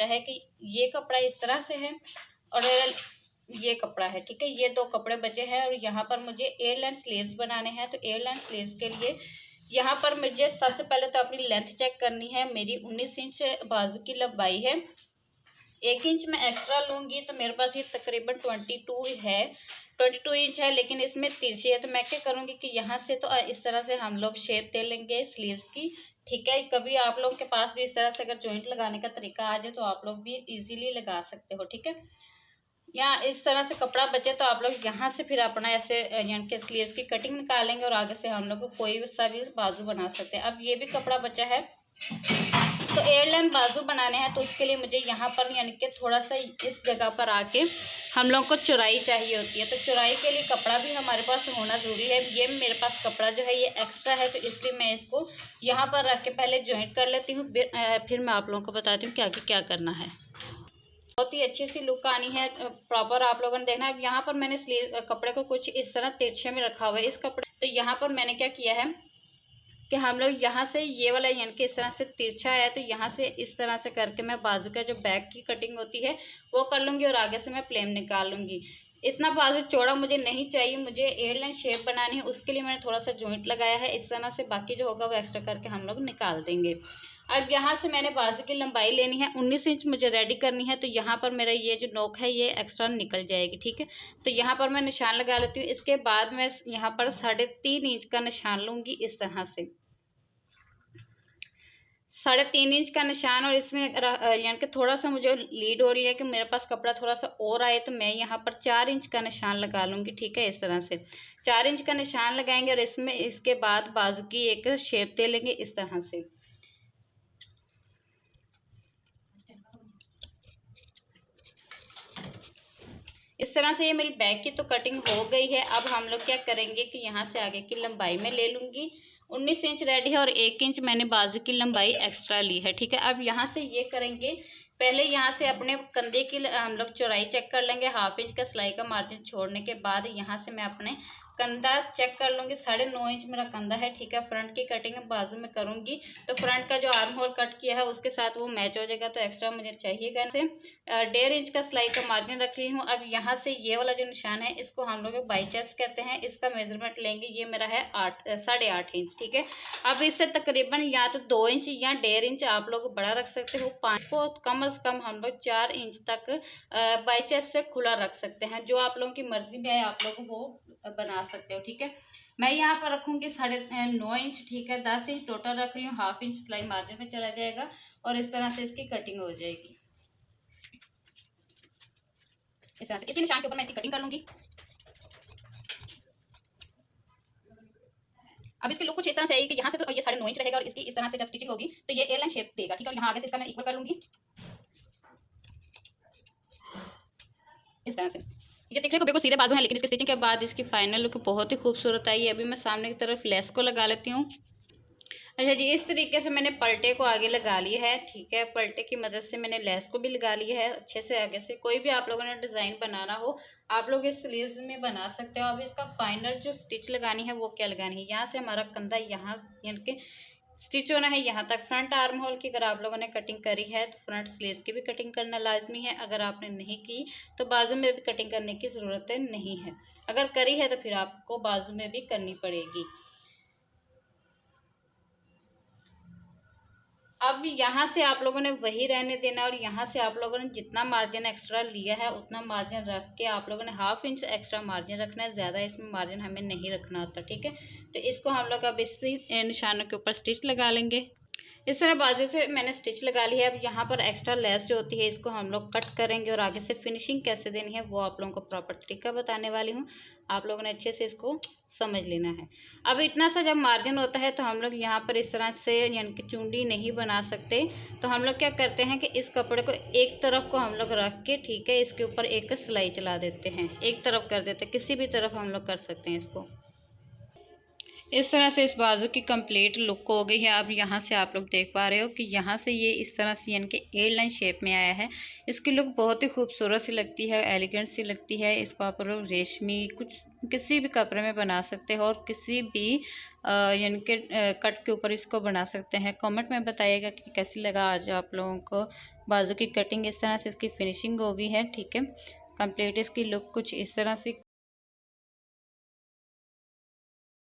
है कि ये कपड़ा इस तरह से है और ये कपड़ा है, ठीक है। ये 2 कपड़े बचे हैं और यहाँ पर मुझे एयरलाइन स्लीव्स बनाने हैं। तो एयरलाइन स्लीव्स के लिए यहाँ पर मुझे सबसे पहले तो अपनी लेंथ चेक करनी है। मेरी 19 इंच बाजू की लंबाई है, 1 इंच मैं एक्स्ट्रा लूँगी, तो मेरे पास ये तकरीबन 22 है, 22 इंच है, लेकिन इसमें तिरछी है। तो मैं क्या करूँगी कि यहाँ से तो इस तरह से हम लोग शेप दे लेंगे स्लीव्स की, ठीक है। कभी आप लोगों के पास भी इस तरह से अगर जॉइंट लगाने का तरीका आ जाए तो आप लोग भी इजीली लगा सकते हो, ठीक है। या इस तरह से कपड़ा बचे तो आप लोग यहाँ से फिर अपना ऐसे यानी कि स्लीव्स की कटिंग निकालेंगे और आगे से हम लोग को कोई सा भी बाजू बना सकते हैं। अब ये भी कपड़ा बचा है, तो एयरलाइन बाजू बनाने हैं, तो इसके लिए मुझे यहाँ पर यानी कि थोड़ा सा इस जगह पर आके हम लोग को चौड़ाई चाहिए होती है। तो चौड़ाई के लिए कपड़ा भी हमारे पास होना ज़रूरी है। ये मेरे पास कपड़ा जो है ये एक्स्ट्रा है, तो इसलिए मैं इसको यहाँ पर रख के पहले जॉइंट कर लेती हूँ, फिर मैं आप लोगों को बताती हूँ कि आगे क्या करना है। बहुत ही अच्छी सी लुक आनी है, प्रॉपर आप लोगों ने देखना है। यहाँ पर मैंने स्लीव कपड़े को कुछ इस तरह तिरछे में रखा हुआ है इस कपड़े। तो यहाँ पर मैंने क्या किया है कि हम लोग यहाँ से ये वाला यानी कि इस तरह से तिरछा है, तो यहाँ से इस तरह से करके मैं बाजू का जो बैक की कटिंग होती है वो कर लूँगी और आगे से मैं प्लेन निकाल लूँगी। इतना बाजू चौड़ा मुझे नहीं चाहिए, मुझे एयरलाइन शेप बनानी है, उसके लिए मैंने थोड़ा सा जॉइंट लगाया है इस तरह से। बाकी जो होगा वो एक्स्ट्रा करके हम लोग निकाल देंगे। अब यहाँ से मैंने बाजू की लंबाई लेनी है, 19 इंच मुझे रेडी करनी है। तो यहाँ पर मेरा ये जो नोक है ये एक्स्ट्रा निकल जाएगी, ठीक है। तो यहाँ पर मैं निशान लगा लेती हूँ। इसके बाद मैं यहाँ पर 3.5 इंच का निशान लूँगी इस तरह से, 3.5 इंच का निशान। और इसमें यानी कि थोड़ा सा मुझे लीड हो रही है कि मेरे पास कपड़ा थोड़ा सा और आए, तो मैं यहाँ पर 4 इंच का निशान लगा लूँगी, ठीक है। इस तरह से 4 इंच का निशान लगाएंगे और इसमें इसके बाद बाजू की एक शेप दे लेंगे इस तरह से। इस तरह से ये मेरी बैक की तो कटिंग हो गई है। अब हम लोग क्या करेंगे कि यहाँ से आगे की लंबाई में ले लूँगी, 19 इंच रेडी है और 1 इंच मैंने बाजू की लंबाई एक्स्ट्रा ली है, ठीक है। अब यहाँ से ये करेंगे, पहले यहाँ से अपने कंधे की हम लोग चौड़ाई चेक कर लेंगे। 1/2 इंच का सिलाई का मार्जिन छोड़ने के बाद यहाँ से मैं अपने कंधा चेक कर लूँगी। 9.5 इंच मेरा कंधा है, ठीक है। फ्रंट की कटिंग बाजू में करूँगी, तो फ्रंट का जो आर्म होल कट किया है उसके साथ वो मैच हो जाएगा, तो एक्स्ट्रा मुझे चाहिएगा। से 1.5 इंच का सिलाई का मार्जिन रख रही हूँ। अब यहाँ से ये वाला जो निशान है इसको हम लोग बाइसेप्स कहते हैं, इसका मेजरमेंट लेंगे। ये मेरा है 8.5 इंच, ठीक है। अब इससे तकरीबन या तो 2 इंच या 1.5 इंच आप लोग बड़ा रख सकते हो। 5 को कम से कम हम लोग 4 इंच तक बाइसेप्स से खुला रख सकते हैं। जो आप लोगों की मर्जी में है आप लोग वो बना सकते हो, ठीक है। मैं यहाँ पर रखूँगी 9.5 इंच, ठीक है। 10 इंच टोटल रख रही हूँ, 1/2 इंच सिलाई मार्जिन में चला जाएगा और इस तरह से इसकी कटिंग हो जाएगी इस तरह से। इसी निशान के ऊपर मैं इसकी कटिंग कर लूँगी। अब इसकी लुक कुछ इस तरह से आएगी कि यहाँ से तो ये 9.5 इंच रहेगा और इसकी इस तरह से जब स्टिचिंग होगी तो ये एयरलाइन शेप देगा, ठीक है। और यहाँ आगे से इसका मैं इक्वल कर लूँगी इस तरह से। ये देखने को बिल्कुल सीधे बाजू है, लेकिन इसकी स्टिचिंग के बाद इसकी फाइनल लुक बहुत ही खूबसूरत आई है। अभी मैं सामने की तरफ लेस को लगा लेती हूँ। अच्छा जी, इस तरीके से मैंने पलटे को आगे लगा लिया है, ठीक है। पलटे की मदद से मैंने लेस को भी लगा लिया है अच्छे से आगे से। कोई भी आप लोगों ने डिज़ाइन बनाना हो आप लोग इस स्लीव्स में बना सकते हो। अब इसका फाइनल जो स्टिच लगानी है वो क्या लगानी है, यहाँ से हमारा कंधा यहाँ यानी कि स्टिच होना है यहाँ तक। फ्रंट आर्म होल की अगर आप लोगों ने कटिंग करी है तो फ्रंट स्लीव्स की भी कटिंग करना लाजमी है। अगर आपने नहीं की तो बाजू में भी कटिंग करने की ज़रूरत नहीं है। अगर करी है तो फिर आपको बाजू में भी करनी पड़ेगी। अब यहाँ से आप लोगों ने वही रहने देना और यहाँ से आप लोगों ने जितना मार्जिन एक्स्ट्रा लिया है उतना मार्जिन रख के आप लोगों ने 1/2 इंच एक्स्ट्रा मार्जिन रखना है, ज़्यादा इसमें मार्जिन हमें नहीं रखना होता, ठीक है। तो इसको हम लोग अब इसी निशानों के ऊपर स्टिच लगा लेंगे। इस तरह बाजू से मैंने स्टिच लगा ली है। अब यहाँ पर एक्स्ट्रा लेस जो होती है इसको हम लोग कट करेंगे और आगे से फिनिशिंग कैसे देनी है वो आप लोगों को प्रॉपर तरीका बताने वाली हूँ। आप लोगों ने अच्छे से इसको समझ लेना है। अब इतना सा जब मार्जिन होता है तो हम लोग यहाँ पर इस तरह से यानी कि चुंडी नहीं बना सकते, तो हम लोग क्या करते हैं कि इस कपड़े को एक तरफ को हम लोग रख के, ठीक है, इसके ऊपर एक सिलाई चला देते हैं। एक तरफ कर देते हैं, किसी भी तरफ हम लोग कर सकते हैं इसको। इस तरह से इस बाजू की कंप्लीट लुक हो गई है। अब यहाँ से आप लोग देख पा रहे हो कि यहाँ से ये इस तरह से यानी कि ए लाइन शेप में आया है। इसकी लुक बहुत ही खूबसूरत सी लगती है, एलिगेंट सी लगती है। इसको आप लोग रेशमी कुछ किसी भी कपड़े में बना सकते हो और किसी भी यानी कि कट के ऊपर इसको बना सकते हैं। कमेंट में बताइएगा कि कैसी लगा आज आप लोगों को बाजू की कटिंग। इस तरह से इसकी फिनिशिंग हो गई है, ठीक है। कंप्लीट इसकी लुक कुछ इस तरह से